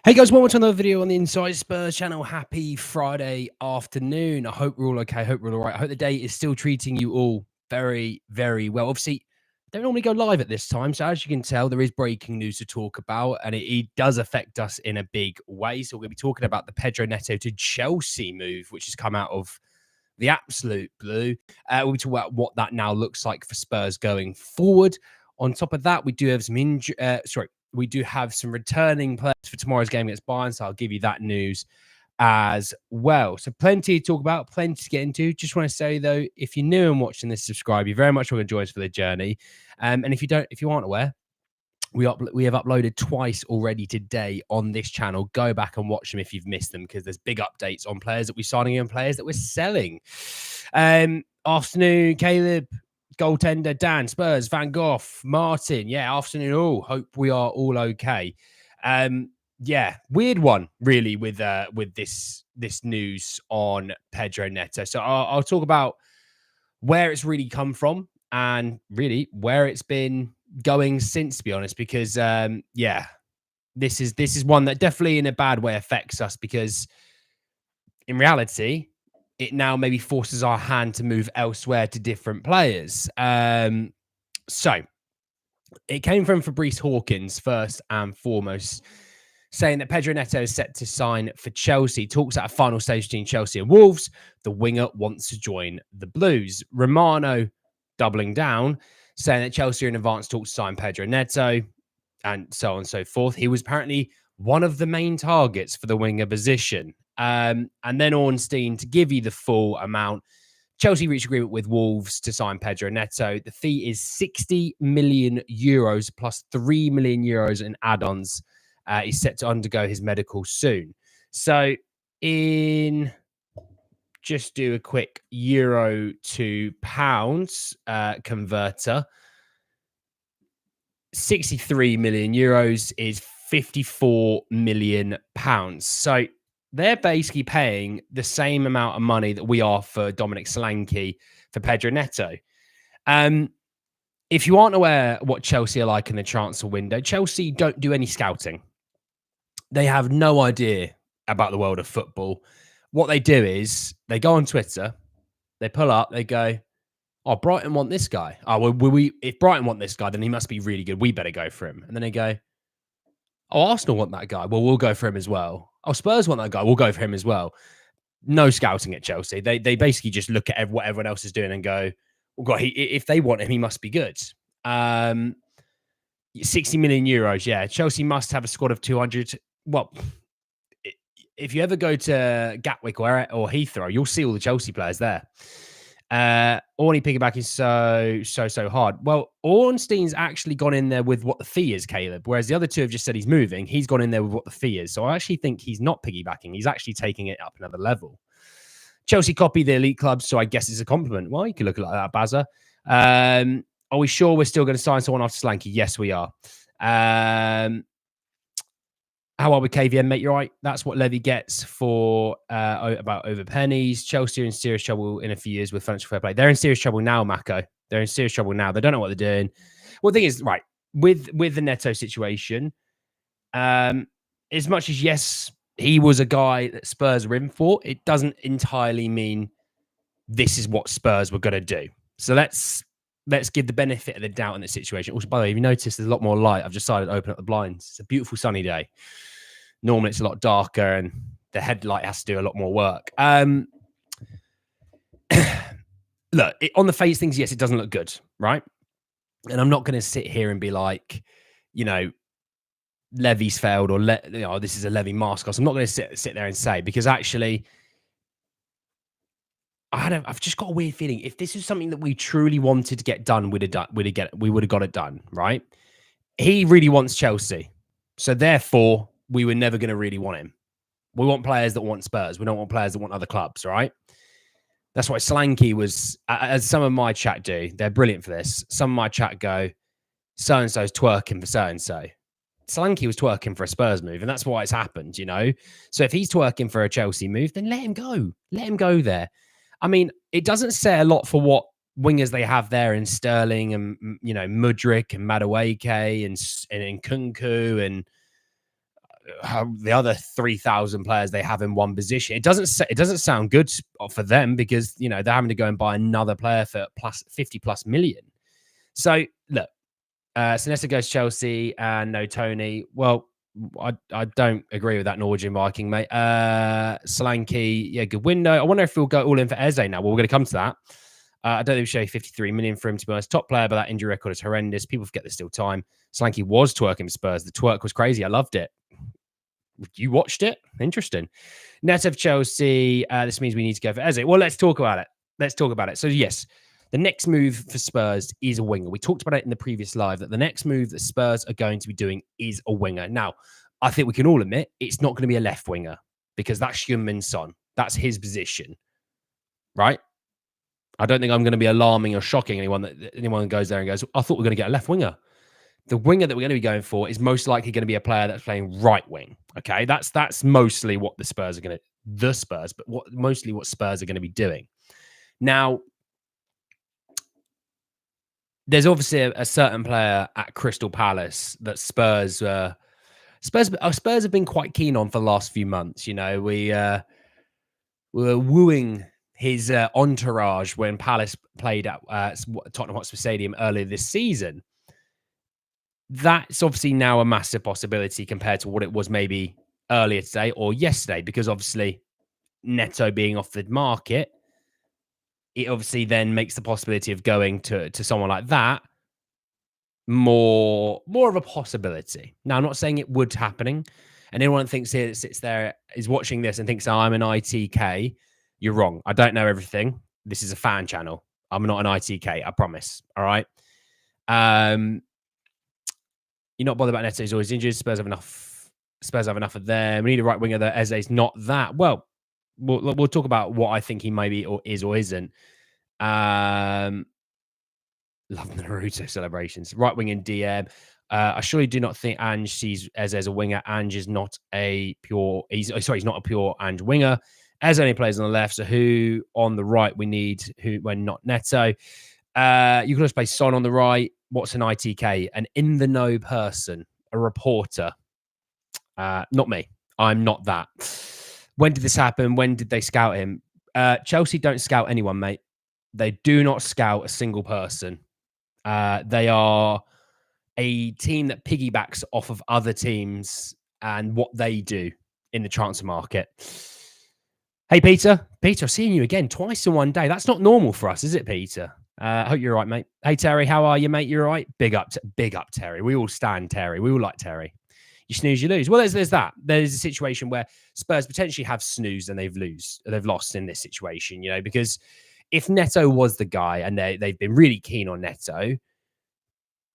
Hey guys, welcome to another video on the Inside Spurs channel. Happy Friday afternoon. I hope we're all okay. I hope we're all right. I hope the day is still treating you all very, very well. Obviously, I don't normally go live at this time. So as you can tell, there is breaking news to talk about, and it does affect us in a big way. So we're going to be talking about the Pedro Neto to Chelsea move, which has come out of the absolute blue. We'll be talking about what that now looks like for Spurs going forward. On top of that, we do have we do have some returning players for tomorrow's game against Bayern, so I'll give you that news as well. So plenty to talk about, plenty to get into. Just want to say though, if you're new and watching this, subscribe. You're very much welcome to join us for the journey. And if you aren't aware, we have uploaded twice already today on this channel. Go back and watch them if you've missed them, because there's big updates on players that we're signing and players that we're selling. Afternoon, Caleb. Goaltender, Dan, Spurs, Van Gogh, Martin. Yeah, afternoon all. Hope we are all okay. Yeah, weird one, really, with this news on Pedro Neto. So I'll talk about where it's really come from and really where it's been going since, to be honest, because yeah, this is one that definitely in a bad way affects us, because in reality, it now maybe forces our hand to move elsewhere to different players. So it came from Fabrice Hawkins first and foremost, saying that Pedro Neto is set to sign for Chelsea. Talks at a final stage between Chelsea and Wolves. The winger wants to join the Blues. Romano doubling down, saying that Chelsea are in advanced talks to sign Pedro Neto, and so on and so forth. He was apparently one of the main targets for the winger position. And then Ornstein, to give you the full amount, Chelsea reached agreement with Wolves to sign Pedro Neto. The fee is 60 million euros plus 3 million euros in add-ons. He's set to undergo his medical soon. So just do a quick euro to pounds converter. 63 million euros is 54 million pounds. So they're basically paying the same amount of money that we are for Dominic Solanke for Pedro Neto. If you aren't aware what Chelsea are like in the transfer window, Chelsea don't do any scouting. They have no idea about the world of football. What they do is they go on Twitter, they pull up, they go, "Oh, Brighton want this guy. Oh, well, if Brighton want this guy, then he must be really good. We better go for him." And then they go, "Oh, Arsenal want that guy. Well, we'll go for him as well. Oh, Spurs want that guy. We'll go for him as well." No scouting at Chelsea. They basically just look at what everyone else is doing and go, "Well, God, if they want him, he must be good." 60 million euros. Yeah, Chelsea must have a squad of 200. Well, if you ever go to Gatwick or Heathrow, you'll see all the Chelsea players there. Orney piggybacking so hard. Well, Ornstein's actually gone in there with what the fee is, Caleb, whereas the other two have just said he's moving. He's gone in there with what the fee is. So I actually think he's not piggybacking. He's actually taking it up another level. Chelsea copy the elite clubs, so I guess it's a compliment. Well, you can look at it like that, Bazza. Are we sure we're still going to sign someone after Solanke? Yes, we are. How are we, KVM, mate? You're right. That's what Levy gets for about over pennies. Chelsea are in serious trouble in a few years with financial fair play. They're in serious trouble now, Mako. They're in serious trouble now. They don't know what they're doing. Well, the thing is, right, with the Neto situation, as much as, yes, he was a guy that Spurs were in for, it doesn't entirely mean this is what Spurs were going to do. So let's give the benefit of the doubt in this situation. Also, by the way, if you notice there's a lot more light, I've decided to open up the blinds. It's a beautiful sunny day. Normally it's a lot darker and the headlight has to do a lot more work. Look, on the face things, yes, it doesn't look good, right? And I'm not going to sit here and be like, you know, Levy's failed or this is a Levy mask. I'm not going to sit there and say, because actually I've just got a weird feeling if this is something that we truly wanted to get done, we would have got it done, right? He really wants Chelsea. So therefore, we were never going to really want him. We want players that want Spurs. We don't want players that want other clubs, right? That's why Solanke was, as some of my chat do, they're brilliant for this. Some of my chat go, so-and-so's twerking for so-and-so. Solanke was twerking for a Spurs move, and that's why it's happened, you know? So if he's twerking for a Chelsea move, then let him go. Let him go there. I mean, it doesn't say a lot for what wingers they have there in Sterling and, you know, Mudryk and Madueke and Nkunku and the other 3,000 players they have in one position. It doesn't sound good for them because they're having to go and buy another player for plus 50+ million. So look, Sinessa goes Chelsea and no Tony. Well, I don't agree with that Norwegian Viking, mate. Solanke, yeah, good window. I wonder if we'll go all in for Eze now. Well, we're going to come to that. I don't think we show 53 million for him, to be honest. Top player, but that injury record is horrendous. People forget there's still time. Solanke was twerking with Spurs. The twerk was crazy. I loved it. You watched it? Interesting. Net of Chelsea. This means we need to go for Eze. Well, let's talk about it. So, yes, the next move for Spurs is a winger. We talked about it in the previous live that the next move that Spurs are going to be doing is a winger. Now, I think we can all admit it's not going to be a left winger because that's Heung-Min Son. That's his position, right? I don't think I'm going to be alarming or shocking anyone goes there and goes, I thought we were going to get a left winger. The winger that we're going to be going for is most likely going to be a player that's playing right wing. Okay, that's mostly what the Spurs are going to, mostly what Spurs are going to be doing. Now, there's obviously a certain player at Crystal Palace that Spurs have been quite keen on for the last few months. We were wooing his entourage when Palace played at Tottenham Hotspur Stadium earlier this season. That's obviously now a massive possibility compared to what it was maybe earlier today or yesterday, because obviously Neto being off the market, it obviously then makes the possibility of going to someone like that more of a possibility. Now, I'm not saying it would happening, and anyone thinks here that sits there is watching this and thinks, oh, I'm an ITK. You're wrong. I don't know everything. This is a fan channel. I'm not an ITK. I promise. All right. You're not bothered about Neto. He's always injured. Spurs have enough of them. We need a right winger that Eze's not that. Well, we'll talk about what I think he may be or is or isn't. Love the Naruto celebrations. Right wing in DM. I surely do not think Ange sees Eze as a winger. Ange is not a pure. He's not a pure Ange winger. Eze only plays on the left. So who on the right we need? Who when not Neto? You can also play Son on the right. What's an ITK? An in the know person, a reporter. Not me. I'm not that. When did this happen? When did they scout him? Chelsea don't scout anyone, mate. They do not scout a single person. They are a team that piggybacks off of other teams and what they do in the transfer market. Hey, Peter. Peter, seeing you again twice in one day. That's not normal for us, is it, Peter? Hope you're all right, mate. Hey, Terry, how are you, mate? You're all right? Big up, Terry. We all stand Terry. We all like Terry. You snooze, you lose. Well, there's that. There's a situation where Spurs potentially have snoozed and they've lost in this situation, because if Neto was the guy and they've been really keen on Neto,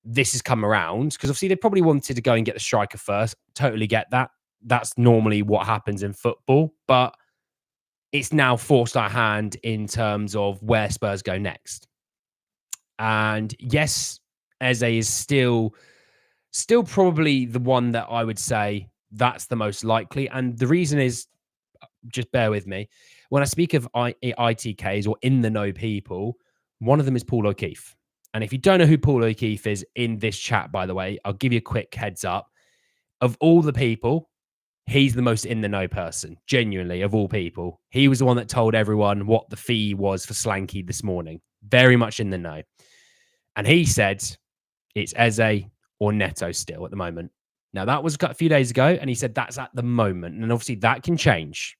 this has come around because obviously they probably wanted to go and get the striker first. Totally get that. That's normally what happens in football, but it's now forced our hand in terms of where Spurs go next. And yes, Eze is still probably the one that I would say that's the most likely. And the reason is, just bear with me. When I speak of ITKs or in the know people, one of them is Paul O'Keefe. And if you don't know who Paul O'Keefe is in this chat, by the way, I'll give you a quick heads up. Of all the people, he's the most in the know person, genuinely, of all people. He was the one that told everyone what the fee was for Solanke this morning. Very much in the know. And he said it's Eze or Neto still at the moment. Now, that was a few days ago, and he said that's at the moment. And obviously, that can change.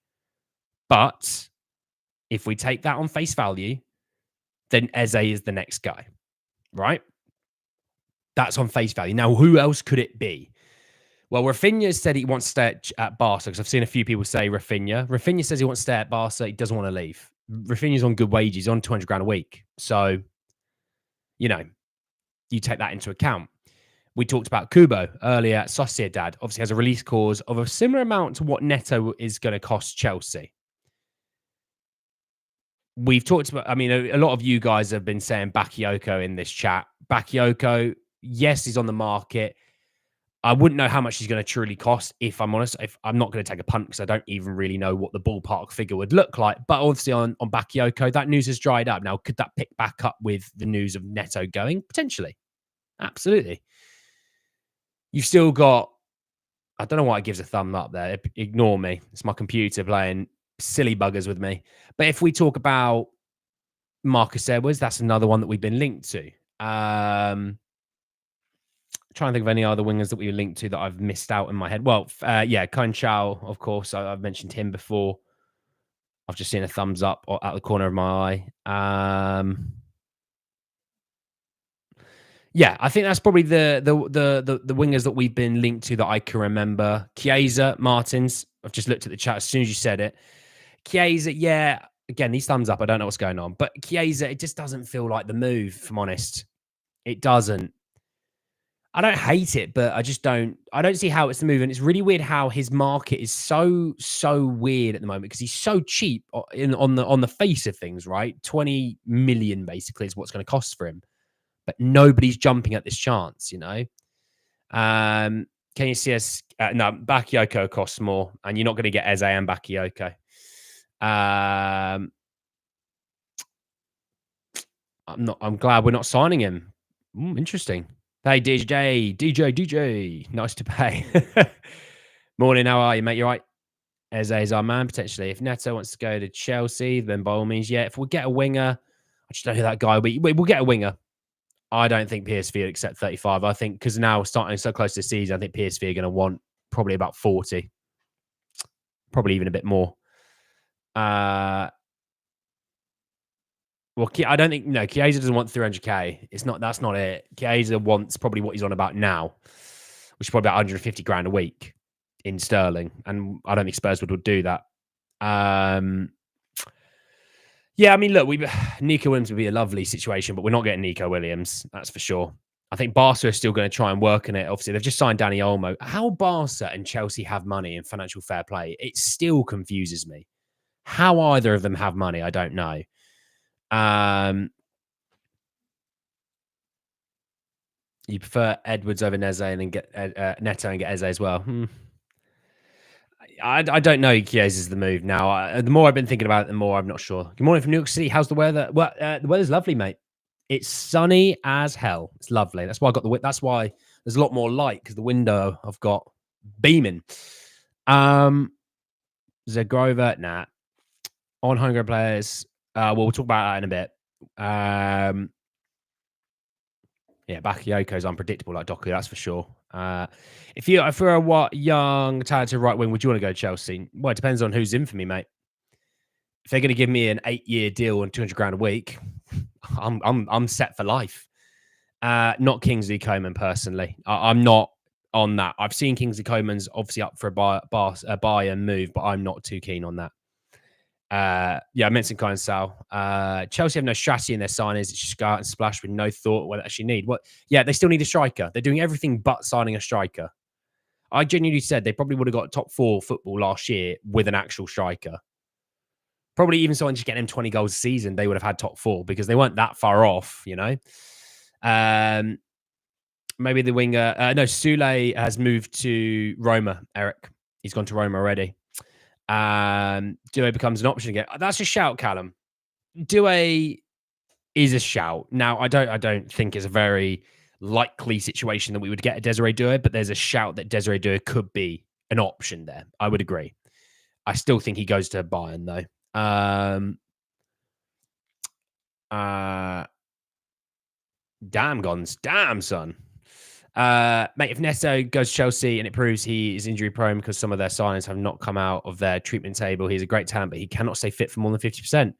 But if we take that on face value, then Eze is the next guy, right? That's on face value. Now, who else could it be? Well, Rafinha said he wants to stay at Barca, because I've seen a few people say Rafinha. Rafinha says he wants to stay at Barca. He doesn't want to leave. Rafinha's on good wages, on 200 grand a week. So, you take that into account. We talked about Kubo earlier at Sociedad. Obviously has a release clause of a similar amount to what Neto is going to cost Chelsea. We've talked about, a lot of you guys have been saying Bakayoko in this chat. Bakayoko, yes, he's on the market. I wouldn't know how much he's going to truly cost, if I'm honest. If I'm not going to take a punt because I don't even really know what the ballpark figure would look like. But obviously on Bakayoko, that news has dried up. Now, could that pick back up with the news of Neto going? Potentially. Absolutely. You've still got I don't know why it gives a thumb up there. Ignore me. It's my computer playing silly buggers with me. But if we talk about Marcus Edwards, that's another one that we've been linked to. Trying to think of any other wingers that we were linked to that I've missed out in my head. Well, yeah, Kun Chao, of course. I've mentioned him before. I've just seen a thumbs up at the corner of my eye. Yeah, I think that's probably the wingers that we've been linked to that I can remember. Chiesa, Martins. I've just looked at the chat as soon as you said it. Chiesa, yeah. Again, these thumbs up. I don't know what's going on, but Chiesa, it just doesn't feel like the move. If I'm honest, it doesn't. I don't hate it, but I just don't. I don't see how it's the move, and it's really weird how his market is so weird at the moment because he's so cheap on the face of things. Right, 20 million basically is what's going to cost for him, but nobody's jumping at this chance. Can you see us? No, Bakayoko costs more, and you're not going to get Eze and Bakayoko. I'm glad we're not signing him. Interesting. Hey, DJ. Nice to pay. Morning, how are you, mate? You right? Eze is our man, potentially. If Neto wants to go to Chelsea, then by all means, yeah. If we get a winger, I just don't know who that guy will be. We'll get a winger. I don't think PSV will accept 35. I think because now we're starting so close to the season, I think PSV are going to want probably about 40. Probably even a bit more. Well, I don't think Chiesa doesn't want 300k. That's not it. Chiesa wants probably what he's on about now, which is probably about 150 grand a week in sterling, and I don't think Spurs would do that. Yeah, I mean, look, Nico Williams would be a lovely situation, but we're not getting Nico Williams, that's for sure. I think Barca are still going to try and work on it. Obviously, they've just signed Dani Olmo. How Barca and Chelsea have money and financial fair play, it still confuses me. How either of them have money, I don't know. You prefer Edwards over Eze and then get Neto and get Eze as well. I don't know. Chiesa is the move now. The more I've been thinking about it, the more I'm not sure. Good morning from New York City. How's the weather? Well, the weather's lovely, mate. It's sunny as hell. It's lovely. That's why I got that's why there's a lot more light because the window I've got beaming. Zagrova, nah. On homegrown players. We'll talk about that in a bit. Yeah, Bakayoko's unpredictable like Doku, that's for sure. If you're a young, talented right wing, would you want to go to Chelsea? Well, it depends on who's in for me, mate. If they're going to give me an 8-year deal and 200 grand a week, I'm set for life. Not Kingsley Coman personally. I'm not on that. I've seen Kingsley Coman's obviously up for a buy and move, but I'm not too keen on that. Yeah, I mentioned Kyle and Sal. Chelsea have no strategy in their signings. It's just go out and splash with no thought what they actually need. Yeah, they still need a striker. They're doing everything but signing a striker. I genuinely said they probably would have got top 4 football last year with an actual striker. Probably even someone just getting them 20 goals a season, they would have had top 4 because they weren't that far off, Maybe the winger. No, Sule has moved to Roma, Eric. He's gone to Roma already. Due becomes an option again. That's a shout, Callum. Due is a shout. Now, I don't think it's a very likely situation that we would get a Desiree Due, but there's a shout that Desiree Due could be an option there. I would agree. I still think he goes to Bayern though. Damn, son. Mate, if Neto goes to Chelsea and it proves he is injury prone because some of their signings have not come out of their treatment table, he's a great talent, but he cannot stay fit for more than 50%.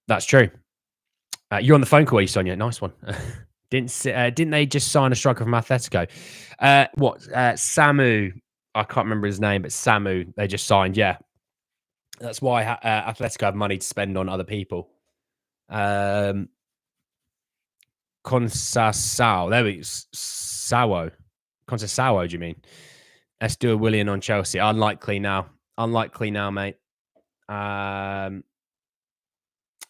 That's true. You're on the phone call, Sonia. Nice one. Didn't they just sign a striker from Atletico? Samu. I can't remember his name, but Samu. They just signed. Yeah, that's why Atletico have money to spend on other people. Conceição. There we go. Sawo. Conceição, do you mean? Let's do a Willian on Chelsea. Unlikely now, mate.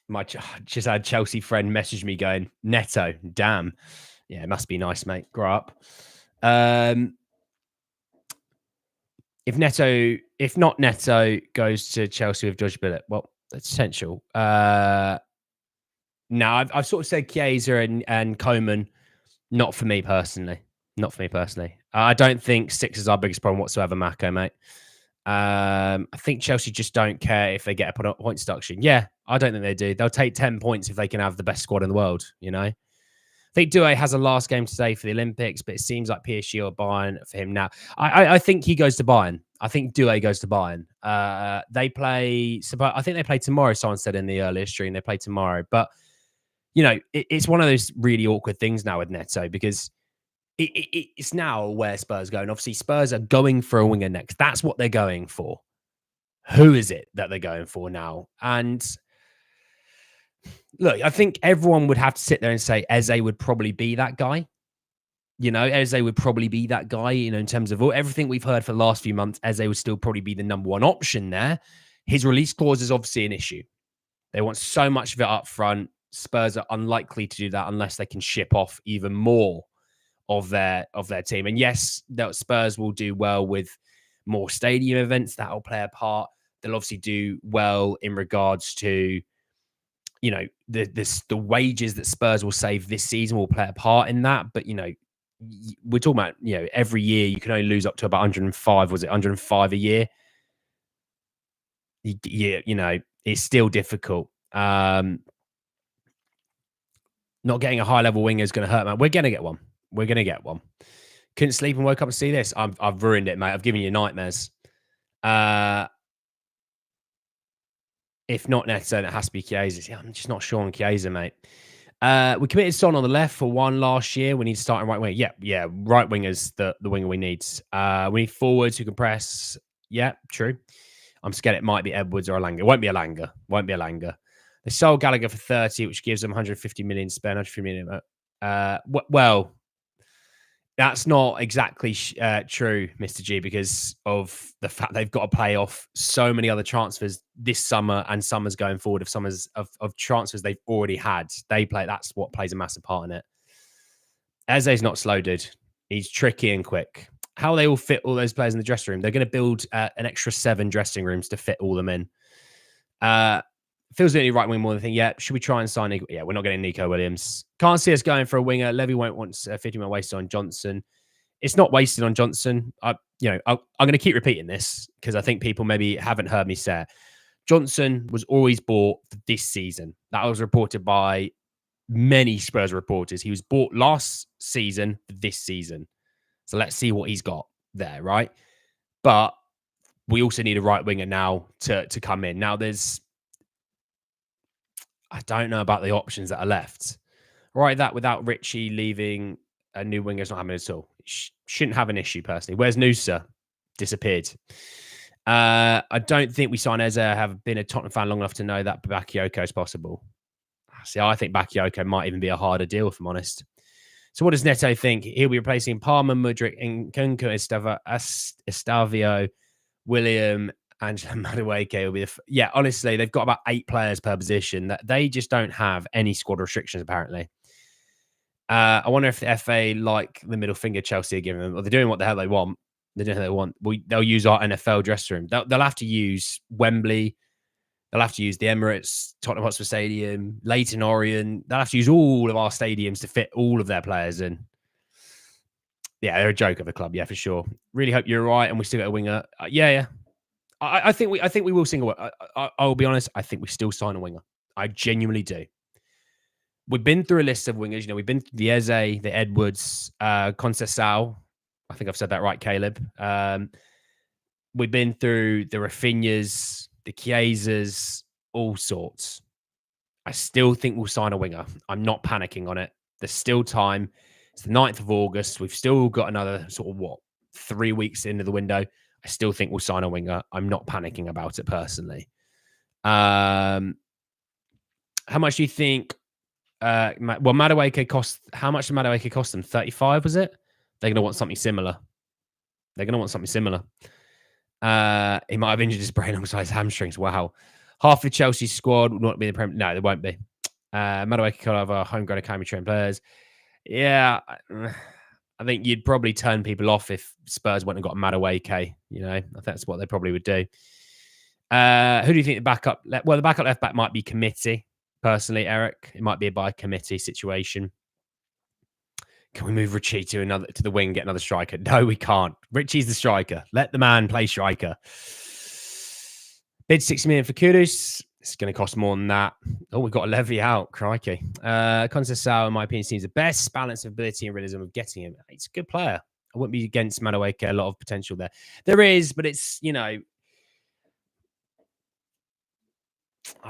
My just had Chelsea friend message me going, Neto, damn. Yeah, it must be nice, mate. Grow up. If not Neto goes to Chelsea with George Billet, well, that's essential. Now, I've sort of said Chiesa and Coman, not for me personally. Not for me personally. I don't think 6 is our biggest problem whatsoever, Mako, mate. I think Chelsea just don't care if they get a point deduction. Yeah, I don't think they do. They'll take 10 points if they can have the best squad in the world, you know? I think Doué has a last game today for the Olympics, but it seems like PSG are buying for him now. I think he goes to Bayern. I think Doué goes to Bayern. They play, I think they play tomorrow, someone said in the earlier stream, they play tomorrow. But, you know, it's one of those really awkward things now with Neto because it's now where Spurs go. And obviously Spurs are going for a winger next. That's what they're going for. Who is it that they're going for now? And look, I think everyone would have to sit there and say Eze would probably be that guy. You know, Eze would probably be that guy, you know, in terms of everything we've heard for the last few months. Eze would still probably be the number one option there. His release clause is obviously an issue. They want so much of it up front. Spurs are unlikely to do that unless they can ship off even more of their team. And yes, that Spurs will do well with more stadium events. That'll play a part. They'll obviously do well in regards to, you know, the wages that Spurs will save this season will play a part in that. But, you know, we're talking about, you know, every year you can only lose up to about 105. Was it 105 a year? Yeah, you know, it's still difficult. Not getting a high level winger is going to hurt, man. We're going to get one. We're going to get one. Couldn't sleep and woke up and see this. I've ruined it, mate. I've given you nightmares. If not Neto, it has to be Chiesa. Yeah, I'm just not sure on Chiesa, mate. We committed Son on the left for one last year. We need to start in right wing. Yeah. Right winger's the winger we need. We need forwards who can press. Yeah, true. I'm scared it might be Edwards or Alanga. It won't be Alanga. They sold Gallagher for 30, which gives them 150 million spend. 150 million. Well, that's not exactly true, Mr. G, because of the fact they've got to play off so many other transfers this summer and summers going forward of transfers they've already had. That's what plays a massive part in it. Eze's not slow, dude. He's tricky and quick. How they will fit all those players in the dressing room? They're going to build an extra 7 dressing rooms to fit all them in. Feels the only right wing more than thing. Yeah, should we try and sign? Yeah, we're not getting Nico Williams. Can't see us going for a winger. Levy won't want 50 million wasted on Johnson. It's not wasted on Johnson. I'm going to keep repeating this because I think people maybe haven't heard me say it. Johnson was always bought for this season. That was reported by many Spurs reporters. He was bought last season for this season. So let's see what he's got there, right? But we also need a right winger now to come in. Now I don't know about the options that are left. Right, that without Richie leaving, a new winger's not happening at all. Shouldn't have an issue, personally. Where's Noosa? Disappeared. I don't think we sign Eze. I have been a Tottenham fan long enough to know that Bakayoko is possible. See, I think Bakayoko might even be a harder deal, if I'm honest. So what does Neto think? He'll be replacing Palmer, Mudryk, Nkunku, Estavio, William, Angela Madueke will be honestly, they've got about 8 players per position. That they just don't have any squad restrictions, apparently. I wonder if the FA like the middle finger Chelsea are giving them, or they're doing what the hell they want. They're doing what they want. They'll use our NFL dressing room. They'll have to use Wembley. They'll have to use the Emirates, Tottenham Hotspur Stadium, Leyton Orient. They'll have to use all of our stadiums to fit all of their players in. Yeah, they're a joke of a club. Yeah, for sure. Really hope you're right, and we still get a winger. Yeah. I think we will sing a. I'll be honest. I think we still sign a winger. I genuinely do. We've been through a list of wingers. You know, we've been through the Eze, the Edwards, Conceição. I think I've said that right, Caleb. We've been through the Rafinhas, the Chiesas, all sorts. I still think we'll sign a winger. I'm not panicking on it. There's still time. It's the 9th of August. We've still got another 3 weeks into the window. I still think we'll sign a winger. I'm not panicking about it personally. How much do you think? Madueke cost. How much did Madueke cost them? 35, was it? They're going to want something similar. He might have injured his brain alongside his hamstrings. Wow. Half the Chelsea squad will not be in the Premier. No, there won't be. Madueke could have homegrown academy trained players. Yeah, I think you'd probably turn people off if Spurs went and got Madueke. You know, I think that's what they probably would do. Who do you think the backup? The backup left back might be Committee. Personally, Eric, it might be a by committee situation. Can we move Richie to the wing and get another striker? No, we can't. Richie's the striker. Let the man play striker. Bid 60 million for Kudus. It's going to cost more than that. Oh, we've got a levy out. Crikey. Conceição, in my opinion, seems the best balance of ability and realism of getting him. He's a good player. I wouldn't be against Madueke. A lot of potential there. There is, but it's, I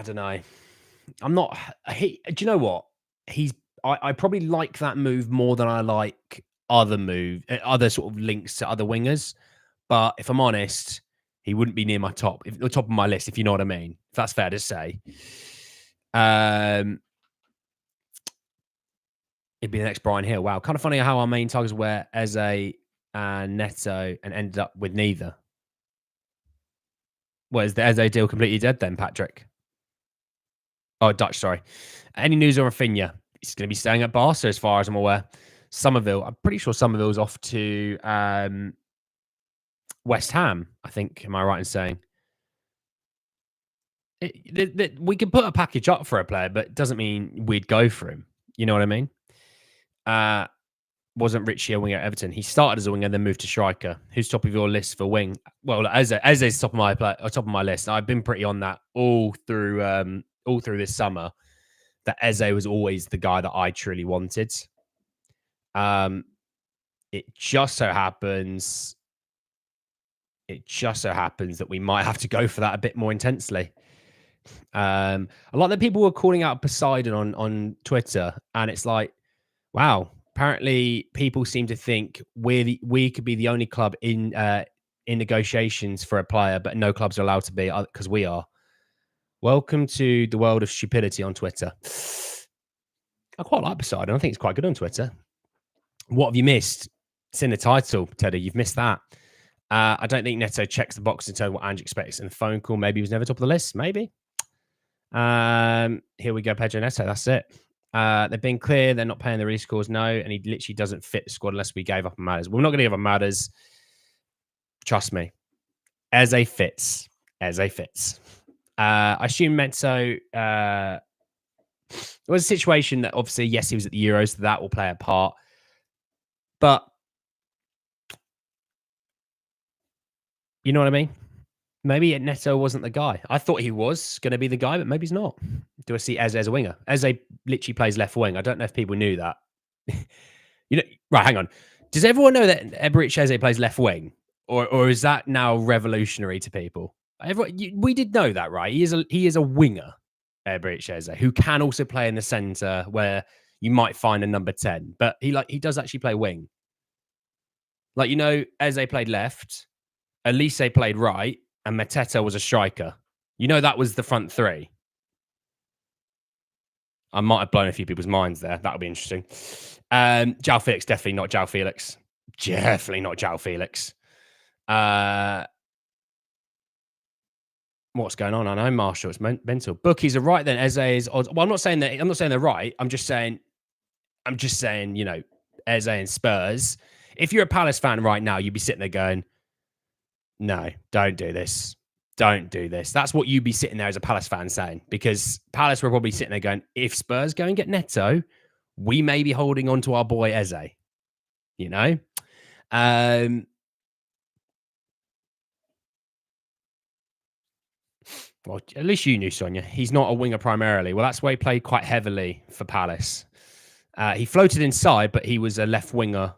don't know. I'm not. Do you know what? I probably like that move more than I like other sort of links to other wingers. But if I'm honest, he wouldn't be near the top of my list, if you know what I mean. If that's fair to say. It'd be the next Brian Hill. Wow, kind of funny how our main targets were Eze and Neto, and ended up with neither. Well, is the Eze deal completely dead then, Patrick? Oh, Dutch, sorry. Any news on Rafinha? He's going to be staying at Barca, as far as I'm aware. Somerville, I'm pretty sure Somerville's off to West Ham, I think. Am I right in saying? We could put a package up for a player, but it doesn't mean we'd go for him. You know what I mean? Wasn't Richie a winger at Everton? He started as a winger, then moved to striker. Who's top of your list for wing? Well, Eze's top of my list. I've been pretty on that all through this summer. That Eze was always the guy that I truly wanted. It just so happens that we might have to go for that a bit more intensely. A lot of people were calling out Poseidon on Twitter, and it's like, wow. Apparently, people seem to think we could be the only club in negotiations for a player, but no clubs are allowed to be because we are. Welcome to the world of stupidity on Twitter. I quite like Poseidon. I think it's quite good on Twitter. What have you missed? It's in the title, Teddy. You've missed that. I don't think Neto checks the box in terms of what Ange expects in the phone call. Maybe he was never top of the list. Maybe. Here we go, Pedro Neto. That's it. They've been clear. They're not paying the release clause. No, and he literally doesn't fit the squad unless we gave up on Matters. We're not going to give up Matters. Trust me. Eze fits. I assume Neto it was a situation that obviously, yes, he was at the Euros, so that will play a part. But you know what I mean? Maybe Neto wasn't the guy. I thought he was going to be the guy, but maybe he's not. Do I see Eze as a winger? Eze literally plays left wing. I don't know if people knew that. Right, hang on. Does everyone know that Eberechi Eze plays left wing? Or is that now revolutionary to people? We did know that, right? He is a winger, Eberechi Eze, who can also play in the centre where you might find a number 10. But he does actually play wing. Eze played left, Elise played right, and Mateta was a striker. That was the front three. I might have blown a few people's minds there. That'll be interesting. João Felix, definitely not João Felix. Definitely not João Felix. What's going on? I know, Marshall. It's mental. Bookies are right then. Eze is odds. Well, I'm not saying they're right. I'm just saying, Eze and Spurs. If you're a Palace fan right now, you'd be sitting there going, no, don't do this. Don't do this. That's what you'd be sitting there as a Palace fan saying, because Palace were probably sitting there going, if Spurs go and get Neto, we may be holding on to our boy Eze. Well, at least you knew, Sonia. He's not a winger primarily. Well, that's why he played quite heavily for Palace. He floated inside, but he was a left winger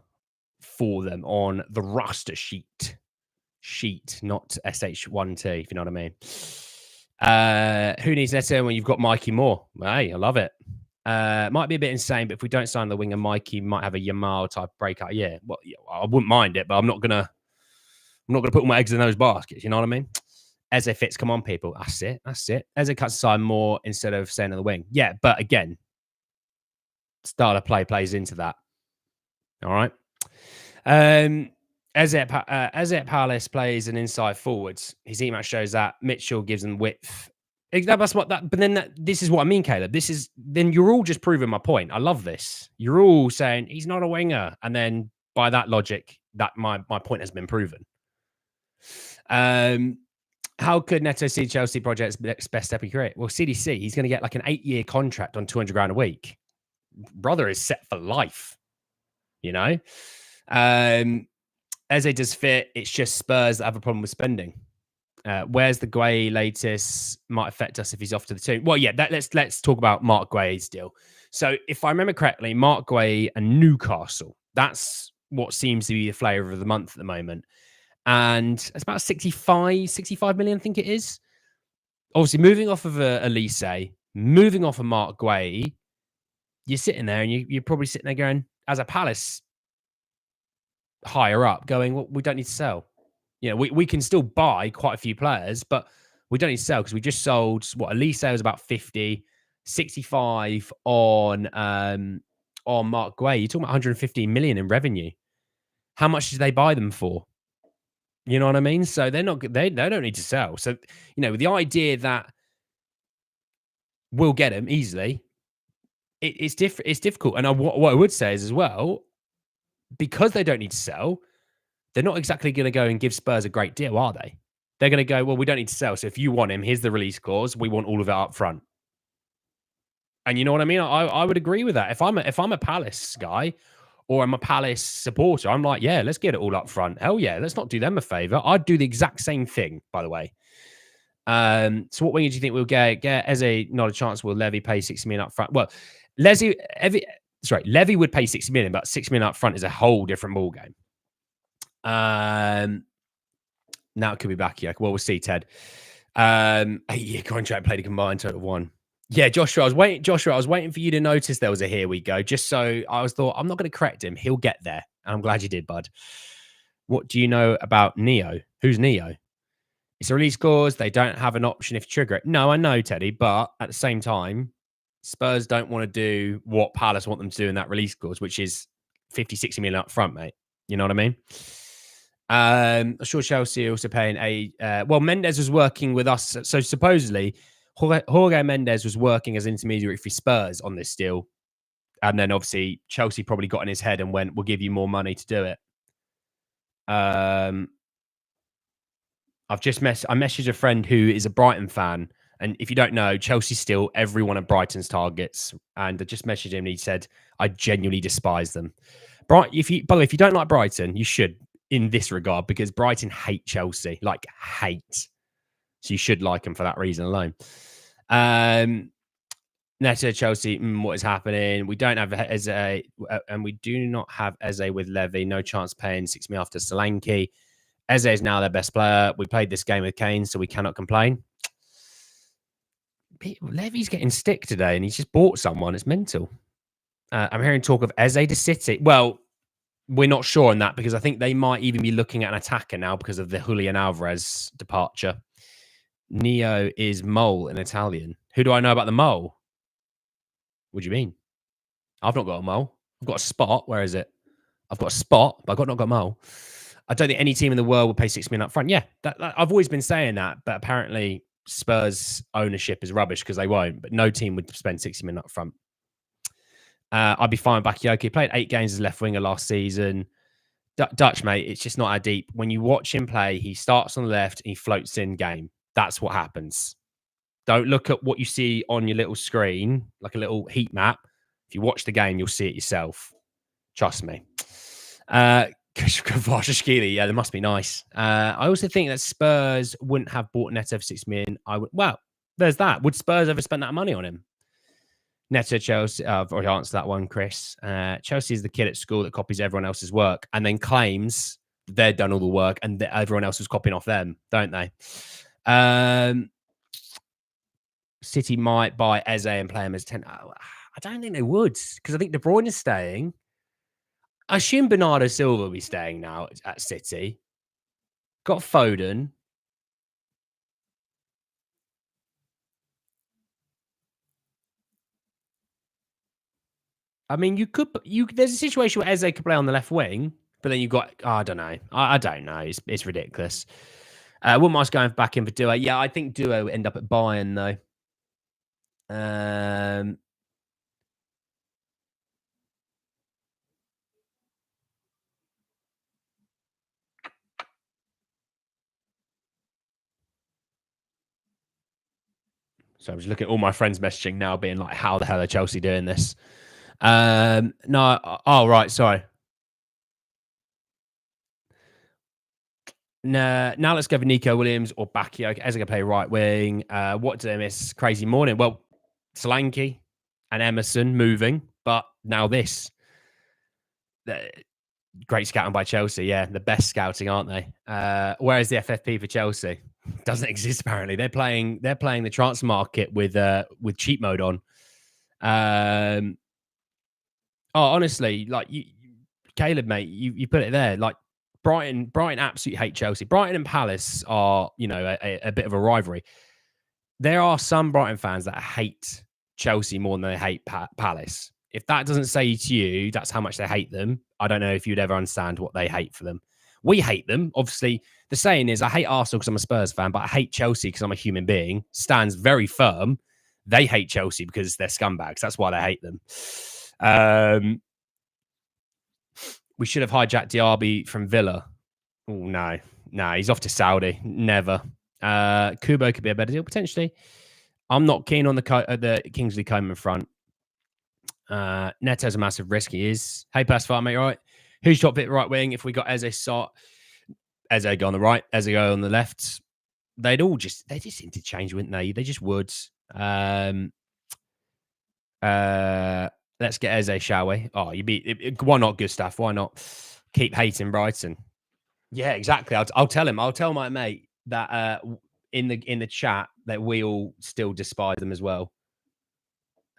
for them on the roster sheet. Not SH1T, if you know what I mean. Who needs Neto when you've got Mikey Moore? Hey, I love it. Might be a bit insane, but if we don't sign the winger, Mikey might have a Yamal type breakout. Yeah, well, I wouldn't mind it, but I'm not gonna put all my eggs in those baskets. You know what I mean? Eze fits. Come on, people. That's it. Eze cuts aside more instead of staying on the wing. Yeah, but again, style of play plays into that. All right. Eze at Palace plays an inside forwards. His email shows that Mitchell gives them width. But then this is what I mean, Caleb. Then you're all just proving my point. I love this. You're all saying he's not a winger, and then by that logic, that my point has been proven. How could Neto see Chelsea project's best step in career? Well, CDC, he's going to get like an 8-year contract on 200 grand a week. Brother is set for life. you know? Eze does fit. It's just Spurs that have a problem with spending. Where's the Gueye latest might affect us if he's off to the team. Well, yeah, let's talk about Mark Gueye's deal. So if I remember correctly, Mark Gueye and Newcastle, that's what seems to be the flavour of the month at the moment. And it's about 65 million, I think it is. Obviously, moving off of Elise, moving off of Mark Gueye, you're sitting there and you're probably sitting there going, as a Palace higher up, going, well, we don't need to sell. You know, we can still buy quite a few players, but we don't need to sell because we just sold what Elise was about 50, 65 on Mark Gueye. You're talking about 115 million in revenue. How much did they buy them for? You know what I mean? So they're not they don't need to sell. So, you know, the idea that we'll get them easily, it's different. It's difficult. And what I would say is as well, because they don't need to sell, they're not exactly going to go and give Spurs a great deal, are they? They're going to go, well, we don't need to sell. So if you want him, here's the release clause. We want all of it up front. And you know what I mean? I would agree with that. If I'm a Palace guy or I'm a Palace supporter, I'm like, yeah, let's get it all up front. Hell yeah, let's not do them a favor. I'd do the exact same thing, by the way. So what wing do you think we'll get? Eze, not a chance. Will Levy pay 60 million up front? Well, Levy would pay 60 million, but 6 million up front is a whole different ballgame. Now it could be back. Yeah, well, we'll see, Ted. 8-year contract, played a combined total of 1. Yeah, Joshua, I was waiting for you to notice there was a here we go. Just so thought, I'm not going to correct him. He'll get there. And I'm glad you did, bud. What do you know about Neo? Who's Neo? It's a release clause. They don't have an option if you trigger it. No, I know, Teddy, but at the same time, Spurs don't want to do what Palace want them to do in that release clause, which is 50, 60 million up front, mate. You know what I mean? I'm sure Chelsea are also paying well, Mendes was working with us. So supposedly, Jorge Mendes was working as intermediary for Spurs on this deal. And then obviously Chelsea probably got in his head and went, we'll give you more money to do it. I messaged a friend who is a Brighton fan. And if you don't know, Chelsea still every one of Brighton's targets. And I just messaged him and he said, I genuinely despise them. By the way, if you don't like Brighton, you should in this regard, because Brighton hate Chelsea, like hate. So you should like them for that reason alone. Neto, Chelsea, what is happening? We don't have Eze, and we do not have Eze with Levy. No chance paying 6 million after Solanke. Eze is now their best player. We played this game with Kane, so we cannot complain. Levy's getting stick today, and he's just bought someone. It's mental. I'm hearing talk of Eze to City. Well, we're not sure on that because I think they might even be looking at an attacker now because of the Julian Alvarez departure. Neo is mole in Italian. Who do I know about the mole? What do you mean? I've not got a mole. I've got a spot. Where is it? I've got a spot, but I've not got a mole. I don't think any team in the world would pay 6 million up front. Yeah, I've always been saying that, but apparently Spurs ownership is rubbish because they won't, but no team would spend 60 million up front. I'd be fine with Bakayoko. He played 8 games as left winger last season. Dutch, mate, it's just not that deep. When you watch him play, he starts on the left and he floats in game. That's what happens. Don't look at what you see on your little screen, like a little heat map. If you watch the game, you'll see it yourself. Trust me. Yeah, they must be nice. I also think that Spurs wouldn't have bought Neto for 6 million. Well, there's that. Would Spurs ever spend that money on him? Neto, Chelsea. I've already answered that one, Chris. Chelsea is the kid at school that copies everyone else's work and then claims they've done all the work and that everyone else was copying off them, don't they? City might buy Eze and play him as 10. I don't think they would because I think De Bruyne is staying. I assume Bernardo Silva will be staying now at City. Got Foden. I mean, there's a situation where Eze could play on the left wing, but then you've got, I don't know. I don't know. It's ridiculous. Wouldn't mind going back in for Duo. Yeah, I think Duo will end up at Bayern, though. So I'm just looking at all my friends messaging now, being like, how the hell are Chelsea doing this? No. Oh, right. Sorry. Now let's go for Nico Williams or Bakayoko. Eze going to play right wing. What do they miss? Crazy morning. Well, Solanke and Emerson moving, but now this. Great scouting by Chelsea. Yeah, the best scouting, aren't they? Whereas the FFP for Chelsea doesn't exist apparently. They're playing the transfer market with cheat mode on. Honestly, like Caleb, mate, you put it there. Like Brighton absolutely hate Chelsea. Brighton and Palace are, a bit of a rivalry. There are some Brighton fans that hate Chelsea more than they hate Palace. If that doesn't say to you that's how much they hate them, I don't know if you'd ever understand what they hate for them. We hate them. Obviously, the saying is I hate Arsenal because I'm a Spurs fan, but I hate Chelsea because I'm a human being. Stands very firm. They hate Chelsea because they're scumbags. That's why they hate them. We should have hijacked Diaby from Villa. Oh, no, he's off to Saudi. Never. Kubo could be a better deal, potentially. I'm not keen on the Kingsley Coman front. Neto's a massive risk. He is. Hey, pass far, mate. All right. Who's top bit right wing? If we got Eze go on the right, Eze go on the left, they just interchange, wouldn't they? They just would. Let's get Eze, shall we? Oh, why not, Gustav? Why not keep hating Brighton? Yeah, exactly. I'll tell him. I'll tell my mate that in the chat that we all still despise them as well.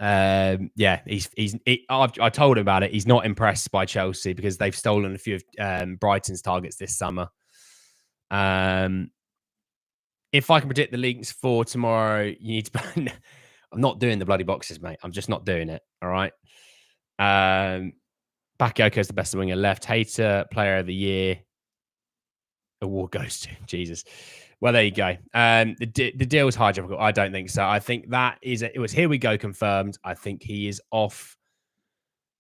Yeah, I told him about it. He's not impressed by Chelsea because they've stolen a few of Brighton's targets this summer. If I can predict the links for tomorrow, you need to. I'm not doing the bloody boxes, mate. I'm just not doing it. All right. Bakayoko is the best winger left. Hater player of the year. Award goes to Jesus. Well, there you go. The deal was hijacked. I don't think so. I think that it was here we go confirmed. I think he is off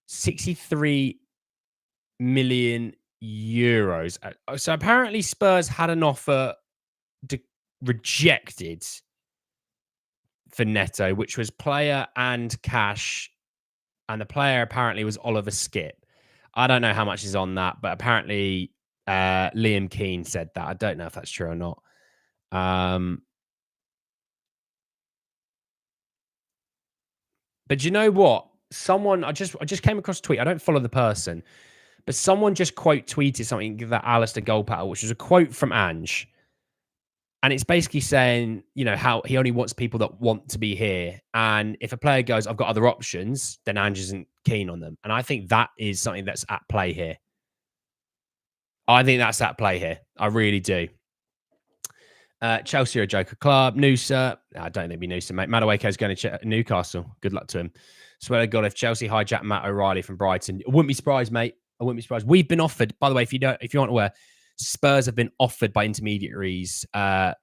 63 million euros. So apparently Spurs had an offer rejected for Neto, which was player and cash. And the player apparently was Oliver Skip. I don't know how much is on that, but apparently Liam Keane said that. I don't know if that's true or not. But you know what? Someone I just came across a tweet. I don't follow the person, but someone just quote tweeted something that Alistair Goldpaddle, which was a quote from Ange. And it's basically saying, how he only wants people that want to be here. And if a player goes, I've got other options, then Ange isn't keen on them. And I think that is something that's at play here. I really do. Chelsea are a joker club. Noosa, I don't think it'd be Noosa, mate. Madueke's going to Newcastle. Good luck to him. Swear to God, if Chelsea hijack Matt O'Reilly from Brighton, I wouldn't be surprised, mate. I wouldn't be surprised. We've been offered, by the way, if you aren't aware, Spurs have been offered by intermediaries Matt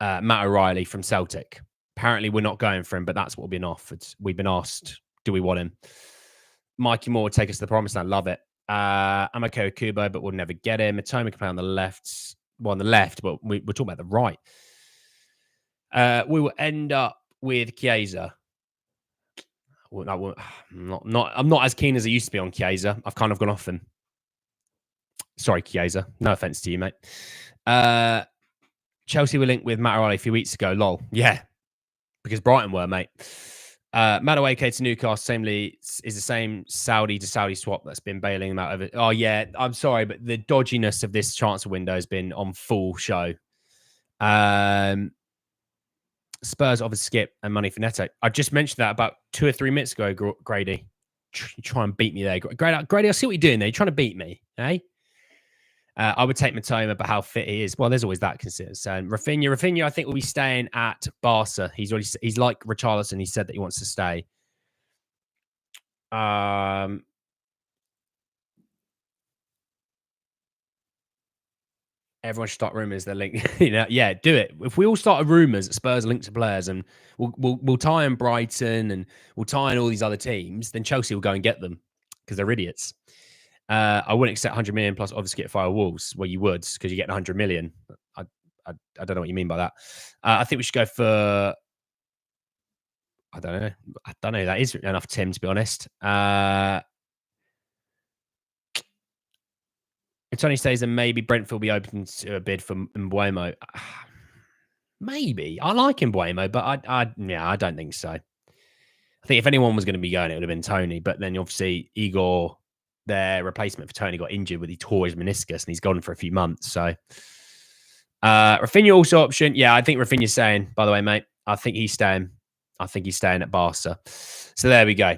O'Reilly from Celtic. Apparently, we're not going for him, but that's what we've been offered. We've been asked, do we want him? Mikey Moore would take us to the promised land. Love it. I'm okay with Kubo, but we'll never get him. Matoma can play on the left. Well, on the left, but we're talking about the right. We will end up with Chiesa. I'm not as keen as I used to be on Chiesa. I've kind of gone off him. Sorry, Chiesa. No offense to you, mate. Chelsea were linked with Matt O'Reilly a few weeks ago. Lol. Yeah, because Brighton were, mate. Madueke to Newcastle, is the same Saudi to Saudi swap that's been bailing them out of it. Oh, yeah, I'm sorry, but the dodginess of this transfer window has been on full show. Spurs offered Skip and money for Neto. I just mentioned that about 2 or 3 minutes ago, Grady. Try and beat me there. Grady, I see what you're doing there. You're trying to beat me, eh? I would take Matoma, but how fit he is. Well, there's always that concern. Rafinha, I think will be staying at Barca. He's like Richarlison. He said that he wants to stay. Everyone should start rumors. They're linked. Yeah, do it. If we all started rumors that Spurs are linked to players, and we'll tie in Brighton and we'll tie in all these other teams, then Chelsea will go and get them because they're idiots. I wouldn't accept 100 million plus obviously get fire Wolves. Well, you would because you get 100 million. I don't know what you mean by that. I think we should go for. I don't know. That is enough, Tim. To be honest, If Tony stays, then maybe Brentford will be open to a bid for Mbeumo. Maybe. I like Mbeumo, but I don't think so. I think if anyone was going to be going, it would have been Tony. But then obviously Igor, their replacement for Tony, got injured with he tore his meniscus and he's gone for a few months. So Rafinha also option. Yeah, I think Rafinha's staying, by the way, mate. I think he's staying. I think he's staying at Barca. So there we go.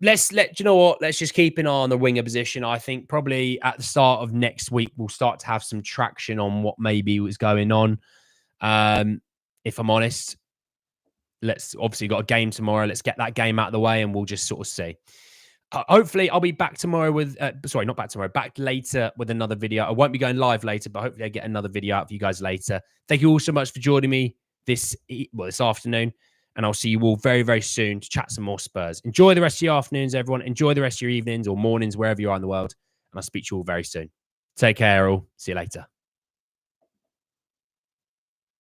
Do you know what? Let's just keep an eye on the winger position. I think probably at the start of next week, we'll start to have some traction on what maybe was going on. If I'm honest, let's obviously got a game tomorrow. Let's get that game out of the way and we'll just sort of see. Hopefully I'll be back tomorrow with, not back tomorrow, back later with another video. I won't be going live later, but hopefully I get another video out for you guys later. Thank you all so much for joining me this afternoon. And I'll see you all very, very soon to chat some more Spurs. Enjoy the rest of your afternoons, everyone. Enjoy the rest of your evenings or mornings, wherever you are in the world. And I'll speak to you all very soon. Take care, all. See you later.